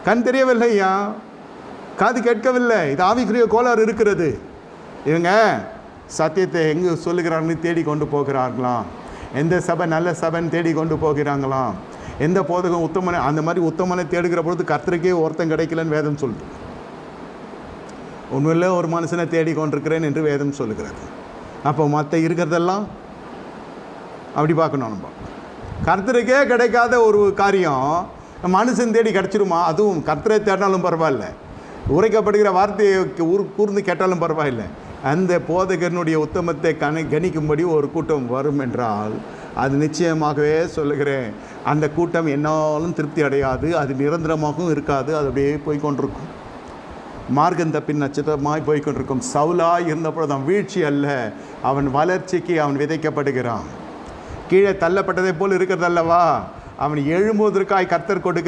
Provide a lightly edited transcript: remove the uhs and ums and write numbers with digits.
கண் தெரியவில்லையா, காது கேட்கவில்லை. இது ஆவிக்குரிய கோளாறு இருக்கிறது. இவங்க சத்தியத்தை எங்கு சொல்லுகிறாங்கன்னு தேடி கொண்டு போகிறாங்களாம். எந்த சபை நல்ல சபைன்னு தேடி கொண்டு போகிறாங்களாம். எந்த போதகம் உத்தமனை, அந்த மாதிரி உத்தமனை தேடுகிற பொழுது கர்த்தருக்கே ஒருத்தன் கிடைக்கலன்னு வேதம் சொல்லுது. உண்மையிலே ஒரு மனுஷனை தேடி கொண்டிருக்கிறேன் என்று வேதம் சொல்லுகிறது. அப்போ மற்ற இருக்கிறதெல்லாம் அப்படி பார்க்கணும். நம்ம கர்த்தருக்கே கிடைக்காத ஒரு காரியம் மனுஷன் தேடி கிடச்சிருமா? அதுவும் கர்த்தரை தேடினாலும் பரவாயில்ல, உரைக்கப்படுகிற வார்த்தையை கூர்ந்து கேட்டாலும் பரவாயில்லை. அந்த போதகனுடைய உத்தமத்தை கணிக்கும்படி ஒரு கூட்டம் வரும் என்றால் அது நிச்சயமாகவே சொல்லுகிறேன், அந்த கூட்டம் என்னாலும் திருப்தி அடையாது. அது நிரந்தரமாகவும் இருக்காது. அது அப்படியே போய்கொண்டிருக்கும். மார்க்கம் தப்பின் நட்சத்திரமாய் போய்கொண்டிருக்கும். சவுலாய் இருந்தபொழுது அவன் வீழ்ச்சி அல்ல, அவன் வளர்ச்சிக்கு அவன் விதைக்கப்படுகிறான். கீழே தள்ளப்பட்டதை போல் இருக்கிறதல்லவா, அவன் எழும்புவதற்காய் கர்த்தர் கொடுக்க